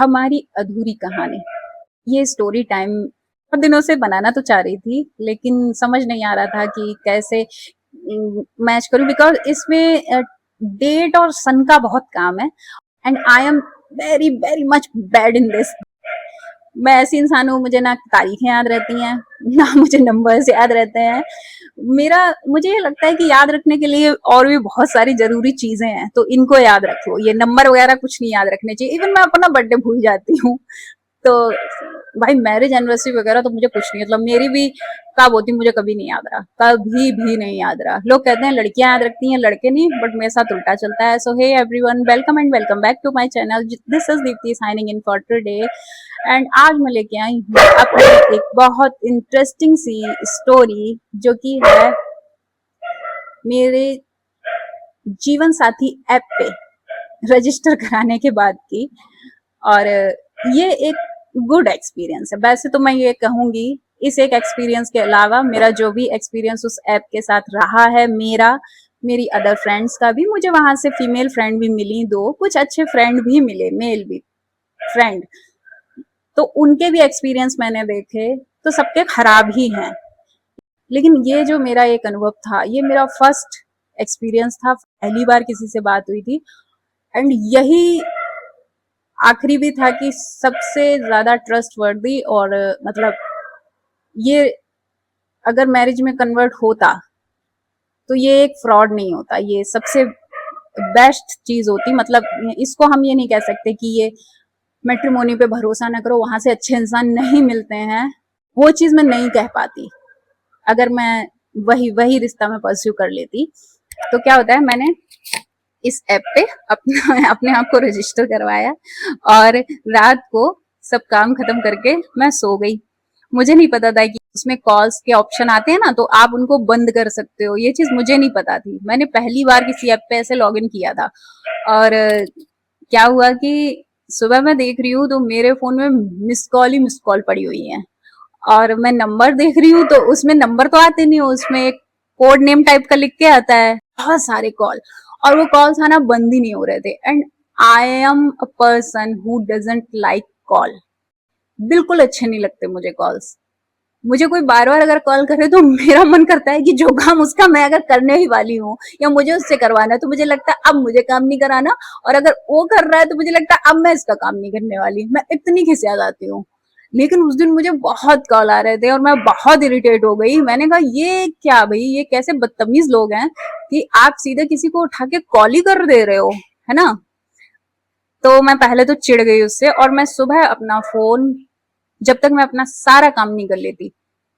हमारी अधूरी कहानी। ये स्टोरी टाइम बहुत दिनों से बनाना तो चाह रही थी, लेकिन समझ नहीं आ रहा था कि कैसे मैच करूं, बिकॉज इसमें डेट और सन का बहुत काम है and I am very very much bad in this. मैं ऐसी इंसान हूँ, मुझे ना तारीखें याद रहती हैं, ना मुझे नंबर्स याद रहते हैं। मेरा मुझे ये लगता है कि याद रखने के लिए और भी बहुत सारी जरूरी चीजें हैं, तो इनको याद रखो। ये नंबर वगैरह कुछ नहीं याद रखने चाहिए। इवन मैं अपना बर्थडे भूल जाती हूँ। तो भाई मैरिज एनिवर्सरी वगैरह तो मुझे कुछ नहीं, मतलब मेरी भी कब होती मुझे कभी नहीं याद रहा, कभी भी नहीं याद रहा। लोग कहते हैं लड़कियां याद रखती हैं, लड़के नहीं, बट मेरे साथ उल्टा चलता है। So hey everyone, welcome and welcome back to my channel. This is Deepti signing in for today. And आज मैं लेके आई हूँ अपनी एक बहुत इंटरेस्टिंग सी स्टोरी, जो कि है मेरे जीवन साथी ऐप पे रजिस्टर कराने के बाद की। और ये एक गुड एक्सपीरियंस है। वैसे तो मैं ये कहूंगी, इस एक एक्सपीरियंस के अलावा मेरा जो भी एक्सपीरियंस उस ऐप के साथ रहा है, मेरी अदर फ्रेंड्स का भी, मुझे वहां से फीमेल फ्रेंड भी मिली, दो कुछ अच्छे फ्रेंड भी मिले, मेल भी फ्रेंड, तो उनके भी एक्सपीरियंस मैंने देखे, तो सबके खराब ही हैं। लेकिन ये जो मेरा एक अनुभव था, ये मेरा फर्स्ट एक्सपीरियंस था, पहली बार किसी से बात हुई थी एंड यही आखिरी भी था कि सबसे ज्यादा ट्रस्ट वर्दी। और मतलब ये अगर मैरिज में कन्वर्ट होता तो ये एक फ्रॉड नहीं होता, ये सबसे बेस्ट चीज होती। मतलब इसको हम ये नहीं कह सकते कि ये मैट्रिमोनी पे भरोसा ना करो, वहां से अच्छे इंसान नहीं मिलते हैं, वो चीज मैं नहीं कह पाती। अगर मैं वही वही रिश्ता में परस्यू कर लेती तो क्या होता है, मैंने इस ऐप पे अपना अपने आप को रजिस्टर करवाया और रात को सब काम खत्म करके मैं सो गई। मुझे नहीं पता था कि उसमें कॉल्स के ऑप्शन आते हैं ना, तो आप उनको बंद कर सकते हो। ये चीज मुझे नहीं पता थी, मैंने पहली बार किसी ऐप पे ऐसे लॉग इन किया था। और क्या हुआ कि सुबह मैं देख रही हूँ तो मेरे फोन में मिस कॉल ही मिस कॉल पड़ी हुई है। और मैं नंबर देख रही हूँ तो उसमें नंबर तो आते नहीं, उसमें एक कोड नेम टाइप का लिख के आता है, बहुत सारे कॉल। और वो कॉल्स आना बंद ही नहीं हो रहे थे। And I am a person who doesn't like call. बिल्कुल अच्छे नहीं लगते मुझे कॉल्स। मुझे कोई बार बार अगर कॉल करे तो मेरा मन करता है कि जो काम उसका मैं अगर करने ही वाली हूँ या मुझे उससे करवाना है, तो मुझे लगता है अब मुझे काम नहीं कराना। और अगर वो कर रहा है तो मुझे लगता है अब मैं इसका काम नहीं करने वाली। मैं इतनी खिसिया जाती हूँ। लेकिन उस दिन मुझे बहुत कॉल आ रहे थे और मैं बहुत इरिटेट हो गई। मैंने कहा ये क्या भाई, ये कैसे बदतमीज लोग हैं कि आप सीधे किसी को उठा के कॉल ही कर दे रहे हो, है ना। तो मैं पहले तो चिढ़ गई उससे, और मैं सुबह अपना फोन, जब तक मैं अपना सारा काम नहीं कर लेती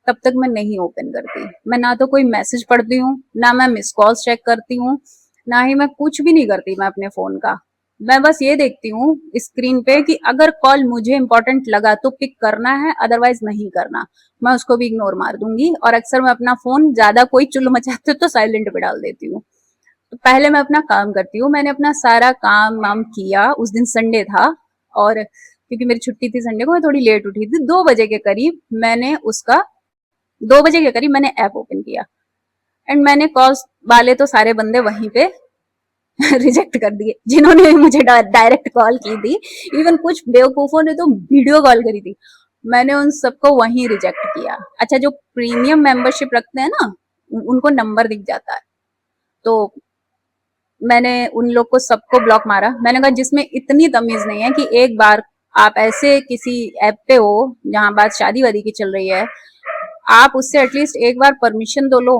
तब तक मैं नहीं ओपन करती। मैं ना तो कोई मैसेज पढ़ती हूँ, ना मैं मिस कॉल्स चेक करती हूँ, ना ही मैं कुछ भी नहीं करती मैं अपने फोन का। मैं बस ये देखती हूँ स्क्रीन पे कि अगर कॉल मुझे इंपॉर्टेंट लगा तो पिक करना है, अदरवाइज नहीं करना। मैं उसको भी इग्नोर मार दूंगी। और अक्सर मैं अपना फोन, ज्यादा कोई चुल मचाते तो साइलेंट पे डाल देती हूँ। तो पहले मैं अपना काम करती हूँ। मैंने अपना सारा काम वाम किया। उस दिन संडे था और क्योंकि मेरी छुट्टी थी संडे को, मैं थोड़ी लेट उठी थी। 2 बजे के करीब मैंने उसका 2 बजे के करीब मैंने ऐप ओपन किया एंड मैंने कॉल्स वाले तो सारे बंदे वहीं पे रिजेक्ट कर दिए, जिन्होंने मुझे डायरेक्ट कॉल की थी। इवन कुछ बेवकूफों ने तो वीडियो कॉल करी थी, मैंने उन सबको वहीं रिजेक्ट किया। अच्छा, जो प्रीमियम मेंबरशिप रखते हैं ना, उनको नंबर दिख जाता है, तो मैंने उन लोग को सबको ब्लॉक मारा। मैंने कहा जिसमें इतनी तमीज नहीं है कि एक बार आप ऐसे किसी ऐप पे हो जहां बात शादी वादी की चल रही है, आप उससे एटलीस्ट एक बार परमिशन तो लो।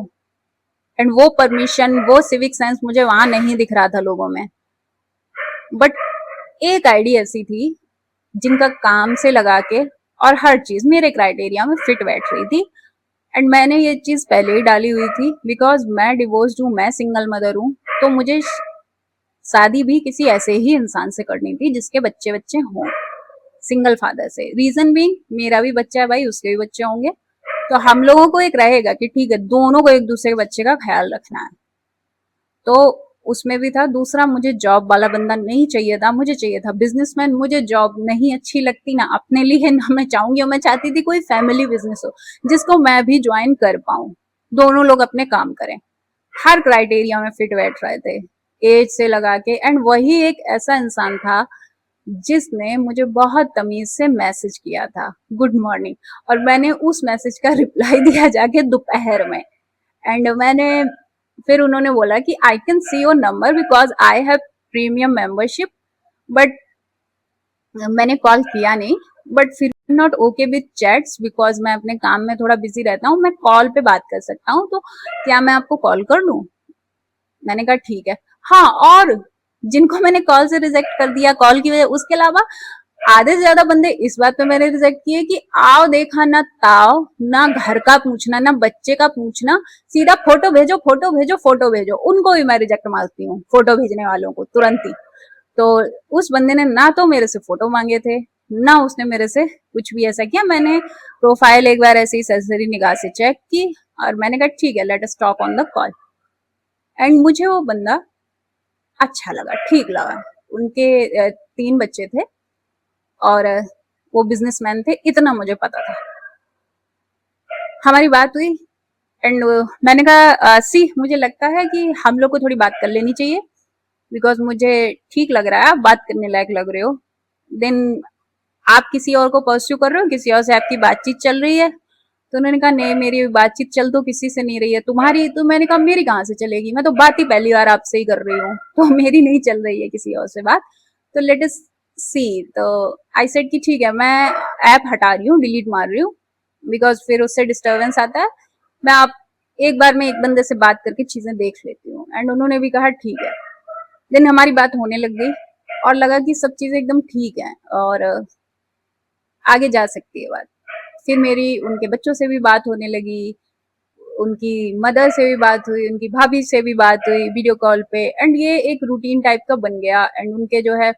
एंड वो परमिशन, वो सिविक सेंस मुझे वहां नहीं दिख रहा था लोगों में। बट एक आईडी ऐसी थी जिनका काम से लगा के और हर चीज मेरे क्राइटेरिया में फिट बैठ रही थी। एंड मैंने ये चीज पहले ही डाली हुई थी, बिकॉज मैं डिवोर्स्ड हूँ, मैं सिंगल मदर हूँ, तो मुझे शादी भी किसी ऐसे ही इंसान से करनी थी जिसके बच्चे बच्चे हों, सिंगल फादर से। रीजन भी, मेरा भी बच्चा है भाई, उसके भी बच्चे होंगे, तो हम लोगों को एक रहेगा कि ठीक है दोनों को एक दूसरे के बच्चे का ख्याल रखना है। तो उसमें भी था। दूसरा, मुझे जॉब वाला बंदा नहीं चाहिए था, मुझे चाहिए था बिजनेसमैन। मुझे जॉब नहीं अच्छी लगती, ना अपने लिए ना मैं चाहूंगी। और मैं चाहती थी कोई फैमिली बिजनेस हो जिसको मैं भी ज्वाइन कर पाऊं, दोनों लोग अपने काम करें। हर क्राइटेरिया में फिट बैठ रहे थे, एज से लगा के। एंड वही एक ऐसा इंसान था जिसने मुझे बहुत तमीज से मैसेज किया था, गुड मॉर्निंग, और मैंने उस मैसेज का रिप्लाई दिया जाके दोपहर में। एंड मैंने फिर उन्होंने बोला कि I can see your number because I have premium membership, but मैंने कॉल किया नहीं। बट फिर not okay with chats because मैं अपने काम में थोड़ा बिजी रहता हूँ, मैं कॉल पे बात कर सकता हूँ, तो क्या मैं आपको कॉल कर लूं? मैंने कहा ठीक है। हाँ, और जिनको मैंने कॉल से रिजेक्ट कर दिया कॉल की वजह, उसके अलावा आधे से ज्यादा बंदे इस बात पे मैंने रिजेक्ट किए कि आओ देखा ना ताओ, ना घर का पूछना ना बच्चे का पूछना, सीधा फोटो भेजो फोटो भेजो फोटो भेजो, उनको भी मैं रिजेक्ट मारती हूँ, फोटो भेजने वालों को तुरंत ही। तो उस बंदे ने ना तो मेरे से फोटो मांगे थे, ना उसने मेरे से कुछ भी ऐसा किया। मैंने प्रोफाइल एक बार ऐसे ही सरसरी निगाह से चेक की और मैंने कहा ठीक है, let us talk on the call. And मुझे वो बंदा अच्छा लगा, ठीक लगा। उनके 3 बच्चे थे और वो बिजनेसमैन थे, इतना मुझे पता था। हमारी बात हुई एंड मैंने कहा सी मुझे लगता है कि हम लोग को थोड़ी बात कर लेनी चाहिए बिकॉज मुझे ठीक लग रहा है, आप बात करने लायक लग रहे हो। देन आप किसी और को परस्यू कर रहे हो, किसी और से आपकी बातचीत चल रही है? तो उन्होंने कहा नहीं, मेरी बातचीत चल तो किसी से नहीं रही है, तुम्हारी? तो मैंने कहा मेरी कहाँ से चलेगी, मैं तो बात ही पहली बार आपसे ही कर रही हूँ, तो मेरी नहीं चल रही है किसी और से बात। तो लेट अस सी। तो आई सेड कि ठीक है, मैं ऐप हटा रही हूँ, डिलीट मार रही हूँ बिकॉज फिर उससे डिस्टर्बेंस आता है। मैं आप एक बार में एक बंदे से बात करके चीजें देख लेती हूँ। एंड उन्होंने भी कहा ठीक है। देन हमारी बात होने लग गई और लगा कि सब चीजें एकदम ठीक है और आगे जा सकती है बात। फिर मेरी उनके बच्चों से भी बात होने लगी, उनकी मदर से भी बात हुई, उनकी भाभी से भी बात हुई वीडियो कॉल पे। एंड ये एक रूटीन टाइप का बन गया। एंड उनके जो है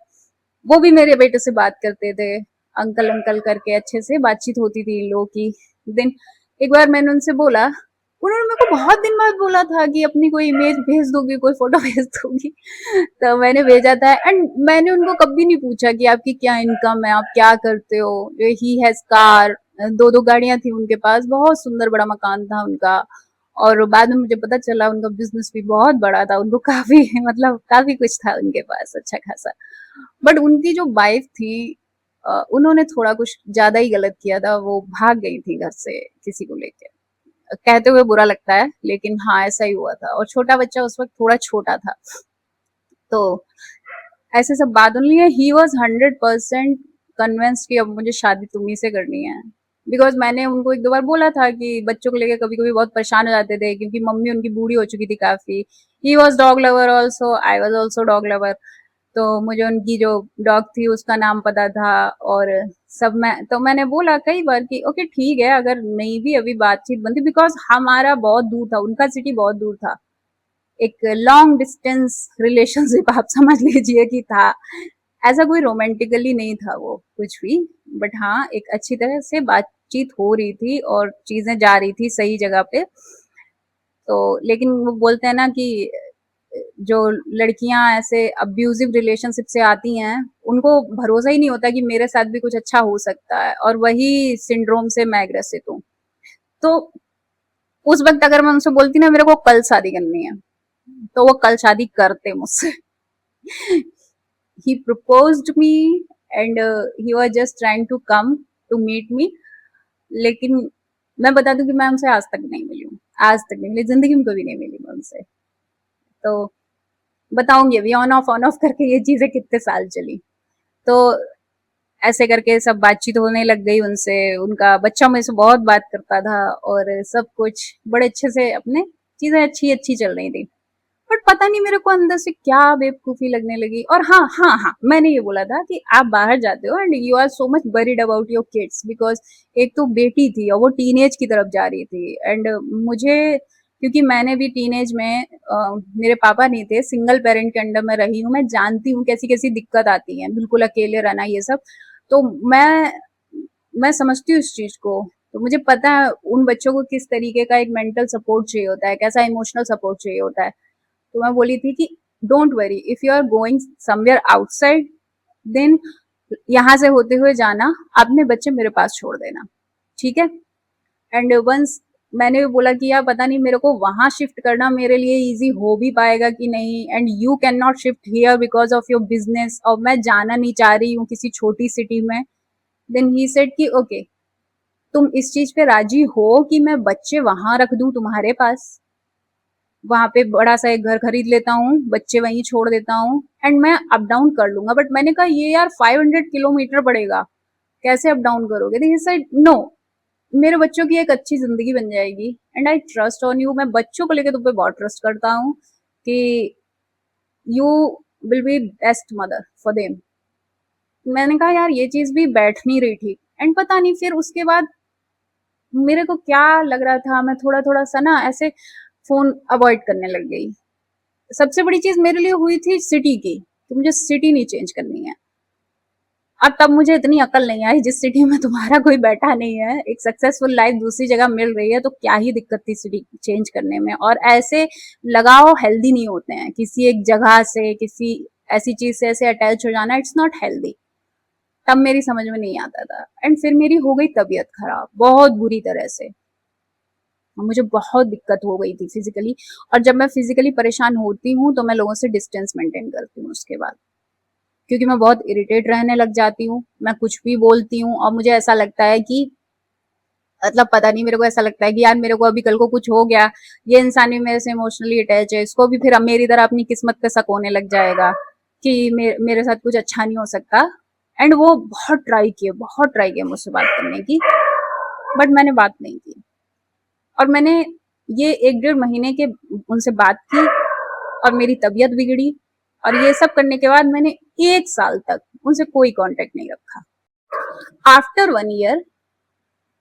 वो भी मेरे बेटे से बात करते थे, अंकल अंकल करके अच्छे से बातचीत होती थी इन लोगों की। देन एक बार मैंने उनसे बोला, उन्होंने मेरे को बहुत दिन बाद बोला था कि अपनी कोई इमेज भेज दोगी, कोई फोटो भेज दोगी। तो मैंने भेजा था। एंड मैंने उनको कभी नहीं पूछा कि आपकी क्या इनकम है, आप क्या करते हो। ही हैज कार, 2 गाड़ियां थी उनके पास, बहुत सुंदर बड़ा मकान था उनका। और बाद में मुझे पता चला उनका बिजनेस भी बहुत बड़ा था, उनको काफी मतलब काफी कुछ था उनके पास अच्छा खासा। बट उनकी जो वाइफ थी उन्होंने थोड़ा कुछ ज्यादा ही गलत किया था, वो भाग गई थी घर से किसी को लेके। कहते हुए बुरा लगता है लेकिन हाँ ऐसा ही हुआ था। और छोटा बच्चा उस वक्त थोड़ा छोटा था, तो ऐसे सब बात होने लगी। ही वॉज 100% कन्विंस्ड कि अब मुझे शादी तुम्ही से करनी है। बिकॉज मैंने उनको 1-2 बार बोला था कि बच्चों को लेकर कभी कभी बहुत परेशान हो जाते थे क्योंकि मम्मी उनकी बूढ़ी हो चुकी थी काफी। He was dog lover also, I was also dog lover. तो मुझे उनकी जो डॉग थी उसका नाम पता था और सब। तो मैंने बोला कई बार कि ओके ठीक है, अगर नहीं भी अभी बातचीत बनती, बिकॉज हमारा बहुत दूर था, उनका सिटी बहुत दूर था, एक लॉन्ग डिस्टेंस रिलेशनशिप आप समझ लीजिए कि था। ऐसा कोई रोमांटिकली नहीं था वो कुछ भी, बट हाँ एक अच्छी तरह से बातचीत हो रही थी और चीजें जा रही थी सही जगह पे। तो लेकिन वो बोलते हैं ना कि जो लड़कियां ऐसे अब्यूजिव रिलेशनशिप से आती हैं उनको भरोसा ही नहीं होता कि मेरे साथ भी कुछ अच्छा हो सकता है, और वही सिंड्रोम से मैं ग्रसित हूँ। तो उस वक्त अगर मैं उनसे बोलती ना मेरे को कल शादी करनी है, तो वो कल शादी करते मुझसे। he proposed me and he was just trying to come to meet me। लेकिन मैं बता दूं कि मैं उनसे आज तक नहीं मिली हूँ, आज तक नहीं मिली, जिंदगी में कभी नहीं मिली मैं उनसे। तो बताऊंगी अभी ऑन ऑफ करके ये चीजें कितने साल चली। तो ऐसे करके सब बातचीत होने लग गई उनसे। उनका बच्चा मुझसे बहुत बात करता था और सब कुछ बड़े अच्छे से अपने चीजें अच्छी अच्छी चल रही थी। बट पता नहीं मेरे को अंदर से क्या बेवकूफी लगने लगी। और हाँ हाँ हाँ, मैंने ये बोला था कि आप बाहर जाते हो and you are so much worried about your kids, because एक तो बेटी थी और वो टीनेज की तरफ जा रही थी। एंड मुझे, क्योंकि मैंने भी टीनेज में मेरे पापा नहीं थे, सिंगल पेरेंट के अंडर में रही हूँ, मैं जानती हूँ कैसी कैसी दिक्कत आती है, बिल्कुल अकेले रहना ये सब। तो मैं समझती हूँ इस चीज को। तो मुझे पता है उन बच्चों को किस तरीके का एक मेंटल सपोर्ट चाहिए होता है, कैसा इमोशनल सपोर्ट चाहिए होता है। तो मैं बोली थी कि don't worry, if you are going somewhere outside then यहाँ से होते हुए जाना, अपने बच्चे मेरे पास छोड़ देना, ठीक है। एंड वंस मैंने भी बोला कि यार पता नहीं मेरे को वहां शिफ्ट करना मेरे लिए इजी हो भी पाएगा कि नहीं, and you can not shift here because of your business, और मैं जाना नहीं चाह रही हूँ किसी छोटी सिटी में। देन ही सेड कि ओके, तुम इस चीज पे राजी हो कि मैं बच्चे वहां रख दूं तुम्हारे पास, वहां पे बड़ा सा एक घर खरीद लेता हूँ, बच्चे वहीं छोड़ देता हूँ, एंड मैं अप डाउन कर लूंगा। बट मैंने कहा ये यार 500 किलोमीटर पड़ेगा, कैसे अप डाउन करोगे? तो ही सेड नो, मेरे बच्चों की एक अच्छी जिंदगी बन जाएगी, and I trust on you, मैं बच्चों को लेकर तुम पे बहुत ट्रस्ट करता हूँ कि you will be best mother for them. मैंने कहा यार ये चीज भी बैठ नहीं रही थी, एंड पता नहीं फिर उसके बाद मेरे को क्या लग रहा था, मैं थोड़ा थोड़ा सा ना ऐसे फोन अवॉइड करने लग गई। सबसे बड़ी चीज मेरे लिए हुई थी सिटी की, कि मुझे सिटी नहीं चेंज करनी है। अब तब मुझे इतनी अकल नहीं आई, जिस सिटी में तुम्हारा कोई बैठा नहीं है, एक सक्सेसफुल लाइफ दूसरी जगह मिल रही है, तो क्या ही दिक्कत थी सिटी चेंज करने में। और ऐसे लगाव हेल्दी नहीं होते हैं, किसी एक जगह से किसी ऐसी चीज से ऐसे अटैच हो जाना, इट्स नॉट हेल्दी। तब मेरी समझ में नहीं आता था, एंड फिर मेरी हो गई तबीयत खराब बहुत बुरी तरह से, मुझे बहुत दिक्कत हो गई थी फिजिकली। और जब मैं फिजिकली परेशान होती हूँ तो मैं लोगों से डिस्टेंस मेंटेन करती हूँ उसके बाद, क्योंकि मैं बहुत इरिटेट रहने लग जाती हूँ, मैं कुछ भी बोलती हूँ और मुझे ऐसा लगता है कि मतलब पता नहीं, मेरे को ऐसा लगता है कि यार मेरे को अभी कल को कुछ हो गया, ये इंसान भी मेरे से इमोशनली अटैच है, इसको भी फिर अब मेरी तरह अपनी किस्मत पे शक होने लग जाएगा कि मेरे साथ कुछ अच्छा नहीं हो सकता। एंड वो बहुत ट्राई किया मुझसे बात करने की, बट मैंने बात नहीं की। और मैंने ये 1 डेढ़ महीने के उनसे बात की, और मेरी तबीयत बिगड़ी, और ये सब करने के बाद मैंने 1 साल तक उनसे कोई कांटेक्ट नहीं रखा। आफ्टर 1 ईयर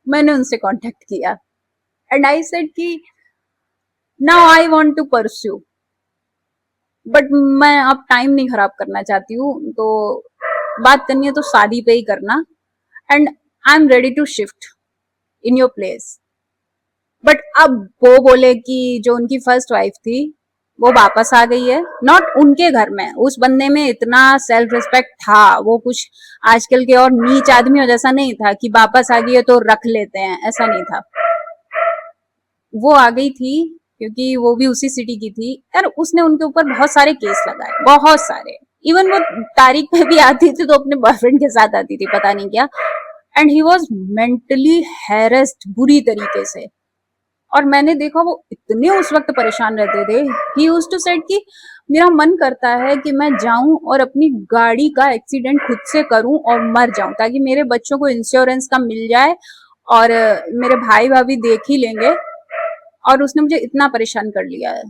मैंने उनसे कांटेक्ट किया, एंड आई सेड कि now I want to pursue, but मैं अब टाइम नहीं खराब करना चाहती हूँ, तो बात करनी है तो शादी पे ही करना, and I am ready to shift in your place. But अब वो बोले कि जो उनकी फर्स्ट वाइफ थी वो वापस आ गई है, नॉट उनके घर में, उस बंदे में इतना सेल्फ रिस्पेक्ट था, वो कुछ आजकल के और नीच आदमियों जैसा नहीं था कि वापस आ गई है तो रख लेते हैं, ऐसा नहीं था। वो आ गई थी क्योंकि वो भी उसी सिटी की थी यार, उसने उनके ऊपर बहुत सारे केस लगाए, बहुत सारे। इवन वो तारीख पे भी आती थी तो अपने बॉयफ्रेंड के साथ आती थी, पता नहीं क्या। And he was mentally harassed बुरी तरीके से। और मैंने देखा वो इतने उस वक्त परेशान रहते थे, ही यूज्ड टू सेड कि मेरा मन करता है कि मैं जाऊं और अपनी गाड़ी का एक्सीडेंट खुद से करूं और मर जाऊं, ताकि मेरे बच्चों को इंश्योरेंस का मिल जाए, और मेरे भाई भाभी देख ही लेंगे। और उसने मुझे इतना परेशान कर लिया है,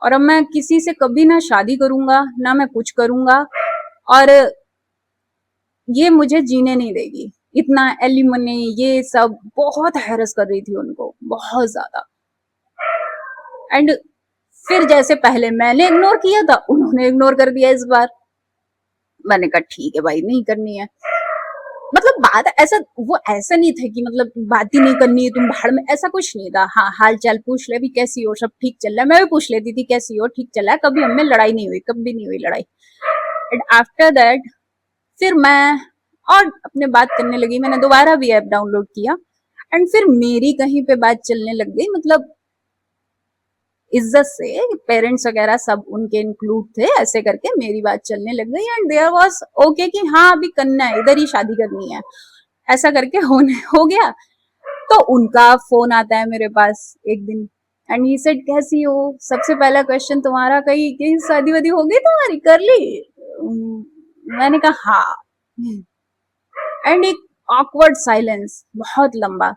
और अब मैं किसी से कभी ना शादी करूंगा ना मैं कुछ करूंगा, और ये मुझे जीने नहीं देगी। इतना एलिमनी ये सब बहुत हैरस कर रही थी उनको, बहुत ज्यादा। एंड फिर जैसे पहले मैंने इग्नोर किया था, उन्होंने इग्नोर कर दिया इस बार। मैंने कहा ठीक है भाई, नहीं करनी है। मतलब बात ऐसा, वो ऐसा नहीं था कि मतलब बात ही नहीं करनी है तुम भाड़ में, ऐसा कुछ नहीं था। हाँ, हाल चाल पूछ ले भी, कैसी हो, सब ठीक चल रहा है, मैं भी पूछ लेती थी कैसी हो, ठीक चल रहा है, कभी हमें लड़ाई नहीं हुई, कभी नहीं हुई लड़ाई। एंड आफ्टर दैट फिर मैं और अपने बात करने लगी, मैंने दोबारा भी ऐप डाउनलोड किया, एंड फिर मेरी कहीं पे बात चलने लग गई, मतलब इज्जत से, पेरेंट्स वगैरह सब उनके इंक्लूड थे, ऐसे करके मेरी बात चलने लग गई। एंड देयर वाज ओके कि हाँ अभी करना है, इधर ही शादी करनी है, ऐसा करके होने हो गया। तो उनका फोन आता है मेरे पास एक दिन, एंड ही सेड कैसी हो, सबसे पहला क्वेश्चन तुम्हारा, कहीं शादी वादी हो गई तुम्हारी, कर ली? मैंने कहा हाँ। एंड एक ऑकवर्ड साइलेंस बहुत लंबा,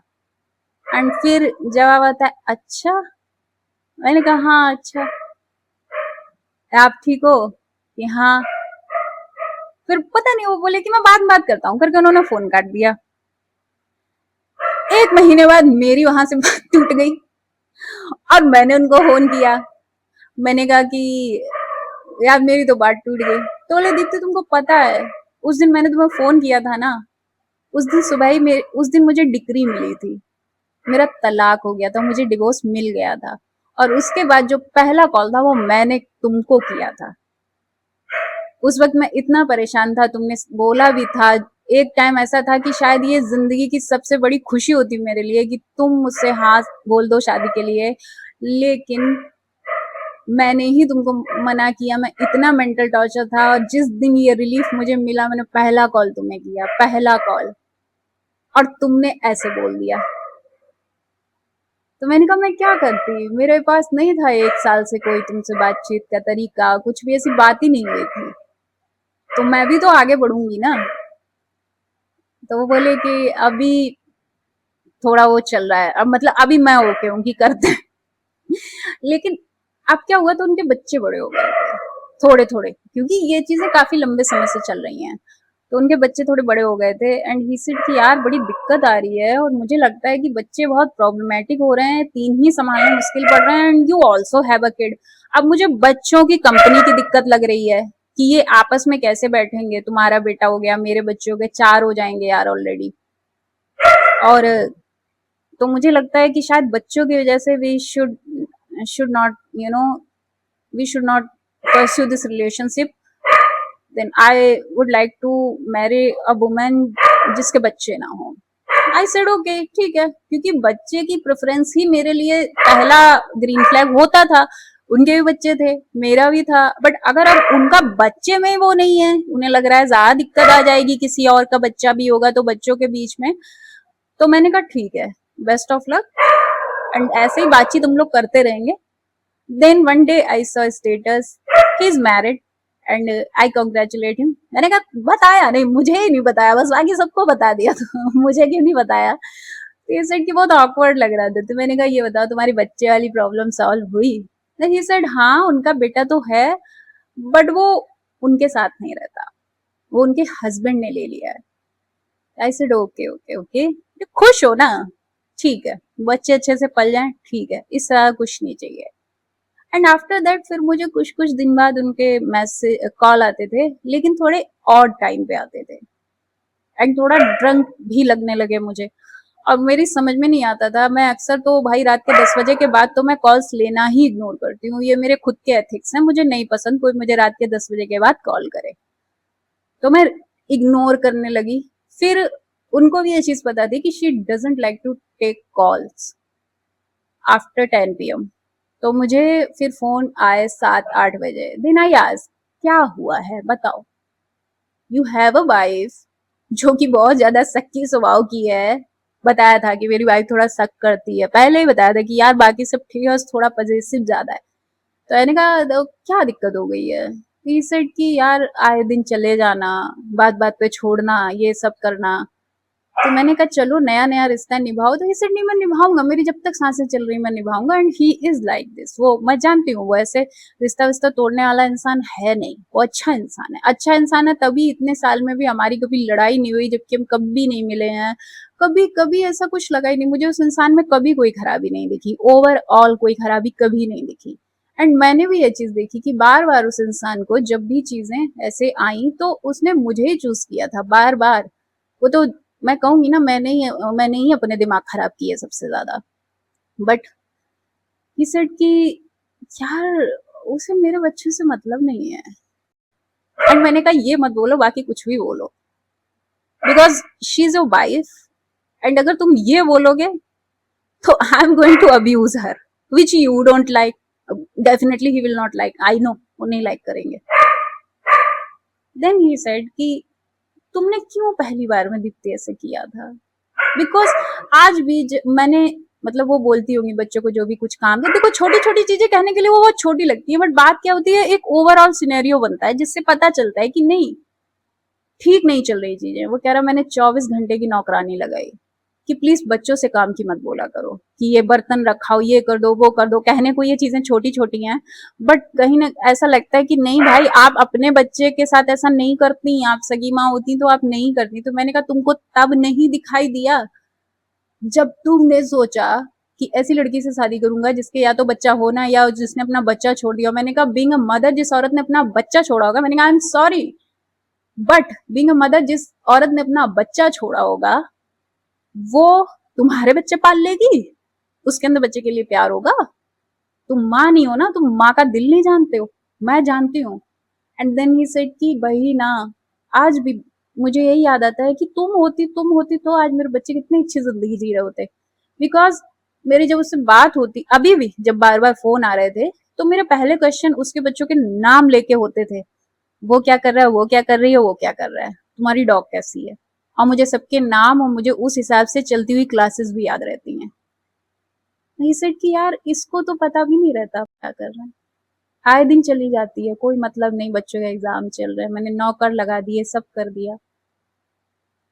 एंड फिर जवाब आता है अच्छा। मैंने कहा हाँ अच्छा, आप ठीक हो? कि हाँ। फिर पता नहीं वो बोले कि मैं बाद में बात करता हूँ करके उन्होंने फोन काट दिया। 1 महीने बाद मेरी वहां से बात टूट गई, और मैंने उनको फोन किया, मैंने कहा कि यार मेरी तो बात टूट गई। तो बोले दीप्ति तुमको पता है उस दिन मैंने तुम्हें फोन किया था ना, उस दिन सुबह ही उस दिन मुझे डिक्री मिली थी, मेरा तलाक हो गया था, मुझे डिवोर्स मिल गया था, और उसके बाद जो पहला कॉल था वो मैंने तुमको किया था। उस वक्त मैं इतना परेशान था, तुमने बोला भी था एक टाइम ऐसा था कि शायद ये जिंदगी की सबसे बड़ी खुशी होती मेरे लिए कि तुम मुझसे हाँ बोल दो शादी के लिए, लेकिन मैंने ही तुमको मना किया। मैं इतना मेंटल टॉर्चर था, और जिस दिन ये रिलीफ मुझे मिला, मैंने पहला कॉल तुम्हें किया, पहला कॉल, और तुमने ऐसे बोल दिया। तो मैंने कहा मैं क्या करती, मेरे पास नहीं था 1 साल से कोई तुमसे बातचीत का तरीका, कुछ भी ऐसी बात ही नहीं हुई थी, तो मैं भी तो आगे बढ़ूंगी ना। तो वो बोले कि अभी थोड़ा वो चल रहा है, अब मतलब अभी मैं ओके हूँ कि करते हैं। लेकिन अब क्या हुआ, तो उनके बच्चे बड़े हो गए थे थोड़े थोड़े, क्योंकि ये चीजें काफी लंबे समय से चल रही हैं। तो उनके बच्चे थोड़े बड़े हो गए थे, एंड ही सेड कि यार बड़ी दिक्कत आ रही है, और मुझे लगता है कि बच्चे बहुत प्रॉब्लमेटिक हो रहे हैं, 3 ही संभालने मुश्किल पड़ रहे हैं, and you also have a kid. अब मुझे बच्चों की कंपनी की दिक्कत लग रही है कि ये आपस में कैसे बैठेंगे, तुम्हारा बेटा हो गया, मेरे बच्चे हो गए, 4 हो जाएंगे यार ऑलरेडी। और तो मुझे लगता है कि शायद बच्चों की वजह से we should should not you know we should not pursue this relationship. Then I would like to marry a woman जिसके बच्चे ना हो। आई सेड ओके ठीक है, क्योंकि बच्चे की प्रेफरेंस ही मेरे लिए पहला ग्रीन फ्लैग होता था। उनके भी बच्चे थे, मेरा भी था, बट अगर अब उनका बच्चे में वो नहीं है, उन्हें लग रहा है ज्यादा दिक्कत आ जाएगी, किसी और का बच्चा भी होगा तो बच्चों के बीच में, तो मैंने कहा ठीक है, बेस्ट ऑफ लक, एंड ऐसे ही बातचीत हम लोग करते रहेंगे। Then one day I saw status he is married, and I congratulate him. मैंने कहा बताया नहीं, मुझे ही नहीं बताया, बस बाकी सबको बता दिया, तो मुझे क्यों नहीं बताया। तो ये सेड कि बहुत ऑकवर्ड लग रहा था, तो मैंने कहा ये बताओ तुम्हारी बच्चे वाली प्रॉब्लम सॉल्व हुई। ही सेड हाँ उनका बेटा तो है, बट वो उनके साथ नहीं रहता, वो उनके हस्बैंड ने ले लिया है। I said okay okay okay, खुश हो ना, ठीक है, बच्चे अच्छे से पल जाएं, ठीक है, इस तरह कुछ नहीं चाहिए। एंड आफ्टर दैट फिर मुझे कुछ कुछ दिन बाद उनके मैसेज कॉल आते थे, लेकिन थोड़े ऑड टाइम पे आते थे, एंड थोड़ा ड्रंक भी लगने लगे मुझे। अब मेरी समझ में नहीं आता था, मैं अक्सर तो भाई रात के 10 बजे के बाद तो मैं कॉल्स लेना ही इग्नोर करती हूँ, ये मेरे खुद के एथिक्स हैं, मुझे नहीं पसंद कोई मुझे रात के 10 बजे के बाद कॉल करे, तो मैं इग्नोर करने लगी। फिर उनको भी ये चीज पता थी कि she doesn't like to take calls after 10 PM। तो मुझे फिर फोन आए 7-8 बजे, देन आई आस्क्ड क्या हुआ है बताओ, यू हैव अ वाइफ जो कि बहुत ज्यादा सक्की स्वभाव की है। बताया था कि मेरी वाइफ थोड़ा शक करती है, पहले ही बताया था कि यार बाकी सब ठीक है, थोड़ा पजेसिव ज्यादा है। तो मैंने कहा तो क्या दिक्कत हो गई है। ही सेड कि यार आए दिन चले जाना, बात बात पे छोड़ना, ये सब करना। तो मैंने कहा चलो नया नया रिश्ता निभाओ, तो ही सेड नहीं मैं निभाऊंगा, मेरी जब तक सांसें चल रही मैं निभाऊंगा, and he is like this. वो मैं जानती हूँ वो ऐसे रिश्ता विश्ता तोड़ने वाला इंसान है नहीं, वो अच्छा इंसान है, अच्छा इंसान है, तभी इतने साल में भी हमारी कभी लड़ाई नहीं हुई, जबकि हम कभी नहीं मिले हैं, कभी कभी ऐसा कुछ लगा ही नहीं मुझे उस इंसान में, कभी कोई खराबी नहीं दिखी, ओवरऑल कोई खराबी कभी नहीं दिखी। एंड मैंने भी ये चीज देखी कि बार बार उस इंसान को जब भी चीजें ऐसे आई तो उसने मुझे ही चूज किया था बार बार। वो तो मैं कहूंगी ना, मैंने ही अपने दिमाग खराब किए सबसे ज्यादा। बट ही सेड कि यार उसे मेरे बच्चे से मतलब नहीं है, एंड मैंने कहा ये मत बोलो, बाकी कुछ भी बोलो, because she is your wife, and अगर तुम ये बोलोगे तो I am going to abuse her, which you don't like, definitely he will not like, I know वो नहीं लाइक करेंगे। देन ही सेड कि तुमने क्यों पहली बार में दीप्ति ऐसे किया था, बिकॉज आज भी मैंने मतलब वो बोलती होंगी बच्चों को जो भी कुछ काम है, देखो छोटी छोटी चीजें कहने के लिए वो बहुत छोटी लगती है, बट बात क्या होती है, एक ओवरऑल सिनेरियो बनता है जिससे पता चलता है कि नहीं ठीक नहीं चल रही चीजें। वो कह रहा मैंने 24 घंटे की नौकरानी लगाई कि प्लीज बच्चों से काम की मत बोला करो, कि ये बर्तन रखाओ, ये कर दो, वो कर दो, कहने को ये चीजें छोटी छोटी हैं, बट कहीं ना ऐसा लगता है कि नहीं भाई आप अपने बच्चे के साथ ऐसा नहीं करती, आप सगी माँ होती तो आप नहीं करती। तो मैंने कहा तुमको तब नहीं दिखाई दिया जब तुमने सोचा कि ऐसी लड़की से शादी करूंगा जिसके या तो बच्चा होना या जिसने अपना बच्चा छोड़ दिया। मैंने कहा बीइंग अ मदर, जिस औरत ने अपना बच्चा छोड़ा होगा, मैंने कहा I am sorry, but being a mother जिस औरत ने अपना बच्चा छोड़ा होगा वो तुम्हारे बच्चे पाल लेगी, उसके अंदर बच्चे के लिए प्यार होगा। तुम माँ नहीं हो ना, तुम माँ का दिल नहीं जानते हो, मैं जानती हूँ। एंड देन ही सेड कि वही ना, आज भी मुझे यही याद आता है कि तुम होती तो आज मेरे बच्चे कितनी अच्छी जिंदगी जी रहे होते। बिकॉज मेरी जब उससे बात होती, अभी भी जब बार बार फोन आ रहे थे, तो मेरे पहले क्वेश्चन उसके बच्चों के नाम लेके होते थे। वो क्या कर रहा है, वो क्या कर रही है, वो क्या कर रहा है, तुम्हारी डॉग कैसी है। और मुझे सबके नाम और मुझे उस हिसाब से चलती हुई क्लासेस भी याद रहती हैं। नहीं सेड कि यार इसको तो पता भी नहीं रहता क्या कर रहा है। आए दिन चली जाती है, कोई मतलब नहीं, बच्चों का एग्जाम चल रहा है, मैंने नौकर लगा दिए, सब कर दिया।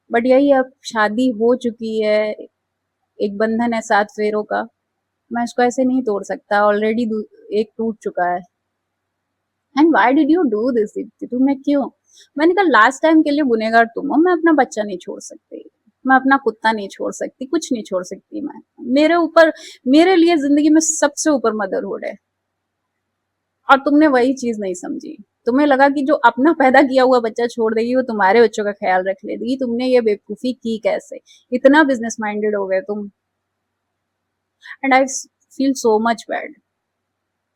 बट यही, अब शादी हो चुकी है, एक बंधन है 7 फेरों का, मैं इसको ऐसे नहीं तोड़ सकता, ऑलरेडी एक टूट चुका है। And why did you do this Deepti, तुम्हें क्यों। मैंने कहा लास्ट टाइम के लिए गुनेगार तुम हो, मैं अपना बच्चा नहीं छोड़ सकती, मैं अपना कुत्ता नहीं छोड़ सकती, कुछ नहीं छोड़ सकती मैं। मेरे ऊपर, मेरे लिए जिंदगी में सबसे ऊपर मदरहुड है। और तुमने वही चीज नहीं समझी। तुम्हें लगा कि जो अपना पैदा किया हुआ बच्चा छोड़ देगी वो तुम्हारे बच्चों का ख्याल रख लेगी। तुमने ये बेवकूफी की कैसे, इतना बिजनेस माइंडेड हो गए तुम। And I feel so much bad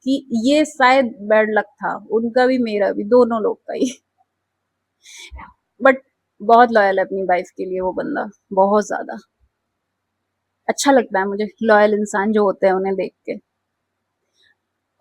कि ये शायद बैड लक था, उनका भी मेरा भी, दोनों लोग का ही। बट बहुत लॉयल है अपनी वाइफ के लिए वो बंदा, बहुत ज्यादा। अच्छा लगता है मुझे लॉयल इंसान जो होते हैं उन्हें देख के।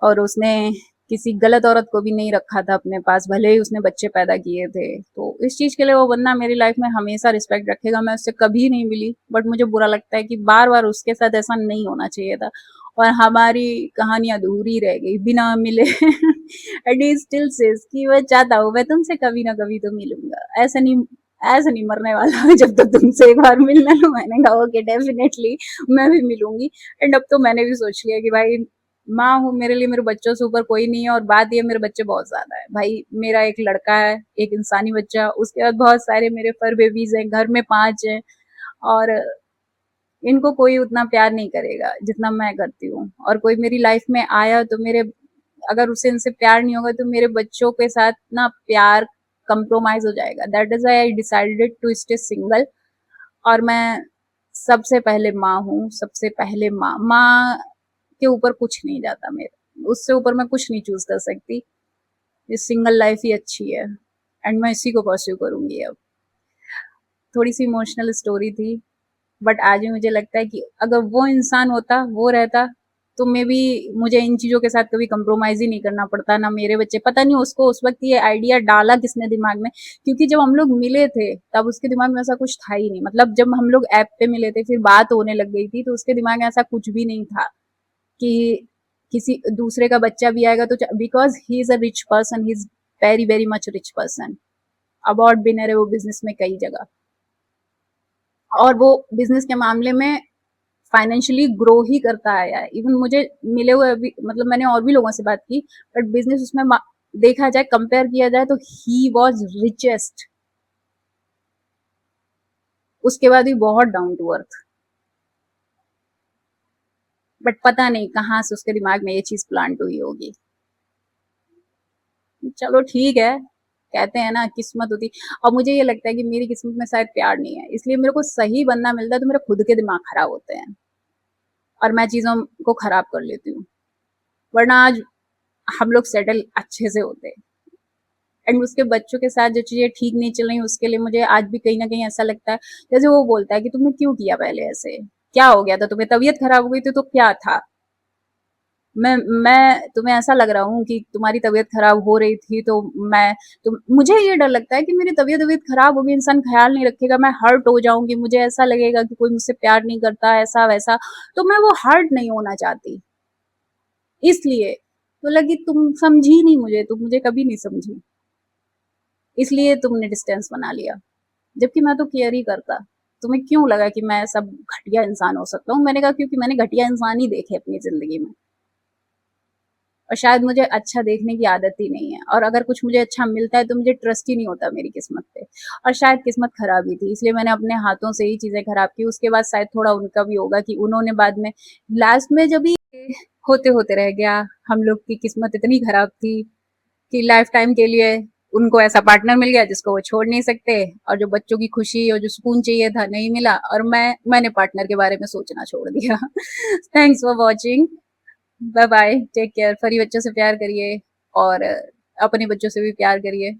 और उसने किसी गलत औरत को भी नहीं रखा था अपने पास, भले ही उसने बच्चे पैदा किए थे। तो इस चीज के लिए वो बंदा मेरी लाइफ में हमेशा रिस्पेक्ट रखेगा। मैं उससे कभी नहीं मिली, बट मुझे बुरा लगता है कि बार बार उसके साथ ऐसा नहीं होना चाहिए था, और हमारी कहानी अधूरी रह गई बिना मिले। एंड ही स्टिल सेज कि मैं चाहता हूँ मैं तुमसे कभी ना कभी तो मिलूंगा, ऐसे नहीं मरने वाला जब तक तुमसे एक बार मिलना लो। मैंने कहा ओके डेफिनेटली मैं भी मिलूंगी। एंड अब तो मैंने भी सोच लिया कि भाई माँ हूँ, मेरे लिए मेरे बच्चों से ऊपर कोई नहीं है। और बात ये, मेरे बच्चे बहुत ज्यादा है भाई, मेरा एक लड़का है, एक इंसानी बच्चा, उसके बाद बहुत सारे मेरे फर बेबीज हैं, घर में 5 हैं। और इनको कोई उतना प्यार नहीं करेगा जितना मैं करती हूँ। और कोई मेरी लाइफ में आया तो मेरे, अगर उसे इनसे प्यार नहीं होगा तो मेरे बच्चों के साथ ना प्यार कंप्रोमाइज हो जाएगा। That is I decided to stay single. और मैं सबसे पहले माँ हूँ, सबसे पहले माँ, माँ के ऊपर कुछ नहीं जाता मेरे, उससे ऊपर मैं कुछ नहीं चूज कर सकती। ये सिंगल लाइफ ही अच्छी है, एंड मैं इसी को परस्यू करूंगी अब। थोड़ी सी इमोशनल स्टोरी थी, बट आज भी मुझे लगता है कि अगर वो इंसान होता, वो रहता, तो मे भी मुझे इन चीजों के साथ कभी कंप्रोमाइज ही नहीं करना पड़ता, ना मेरे बच्चे। पता नहीं उसको उस वक्त ये आइडिया डाला किसने दिमाग में, क्योंकि जब हम लोग मिले थे तब उसके दिमाग में ऐसा कुछ था ही नहीं। मतलब जब हम लोग ऐप पे मिले थे, फिर बात होने लग गई थी, तो उसके दिमाग में ऐसा कुछ भी नहीं था कि किसी दूसरे का बच्चा भी आएगा तो, because he is a rich person, he is very very much rich person. About winner है वो बिजनेस में कई जगह, और वो बिजनेस के मामले में फाइनेंशियली ग्रो ही करता आया है। इवन मुझे मिले हुए अभी, मतलब मैंने और भी लोगों से बात की, बट बिजनेस उसमें देखा जाए, कंपेयर किया जाए तो ही वॉज रिचेस्ट। उसके बाद भी बहुत डाउन टू अर्थ। बट पता नहीं कहाँ से उसके दिमाग में ये चीज प्लांट हुई होगी। चलो ठीक है, कहते हैं ना किस्मत होती। और मुझे ये लगता है कि मेरी किस्मत में शायद प्यार नहीं है, इसलिए मेरे को सही बंदा मिलता है तो मेरे खुद के दिमाग खराब होते हैं और मैं चीजों को खराब कर लेती हूँ। वरना आज हम लोग सेटल अच्छे से होते। एंड उसके बच्चों के साथ जो चीजें ठीक नहीं चल रही उसके लिए मुझे आज भी कहीं ना कहीं ऐसा लगता है, जैसे वो बोलता है कि तुमने क्यों किया पहले ऐसे, क्या हो गया था तुम्हें, तबीयत खराब हो गई थी तो क्या था। मैं तुम्हें ऐसा लग रहा हूँ कि तुम्हारी तबीयत खराब हो रही थी तो मैं, तो मुझे ये डर लगता है कि मेरी तबीयत खराब होगी, इंसान ख्याल नहीं रखेगा, मैं हर्ट हो जाऊंगी, मुझे ऐसा लगेगा कि कोई मुझसे प्यार नहीं करता, ऐसा वैसा। तो मैं वो हर्ट नहीं होना चाहती, इसलिए तो लगी तुम समझी नहीं मुझे, तुम मुझे कभी नहीं समझी, इसलिए तुमने डिस्टेंस बना लिया, जबकि मैं तो केयर ही करता। तुम्हें क्यों लगा कि मैं सब घटिया इंसान हो सकता हूँ। मैंने कहा क्योंकि मैंने घटिया इंसान ही देखे अपनी जिंदगी में, और शायद मुझे अच्छा देखने की आदत ही नहीं है, और अगर कुछ मुझे अच्छा मिलता है तो मुझे ट्रस्ट ही नहीं होता मेरी किस्मत पे। और शायद किस्मत खराब ही थी, इसलिए मैंने अपने हाथों से ही चीजें खराब की। उसके बाद शायद थोड़ा उनका भी होगा कि उन्होंने बाद में, लास्ट में जब भी होते होते रह गया, हम लोग की किस्मत इतनी खराब थी कि लाइफ टाइम के लिए उनको ऐसा पार्टनर मिल गया जिसको वो छोड़ नहीं सकते, और जो बच्चों की खुशी और जो सुकून चाहिए था नहीं मिला, और मैंने पार्टनर के बारे में सोचना छोड़ दिया। Thanks for watching, bye bye, take care. फरी बच्चों से प्यार करिए और अपने बच्चों से भी प्यार करिए।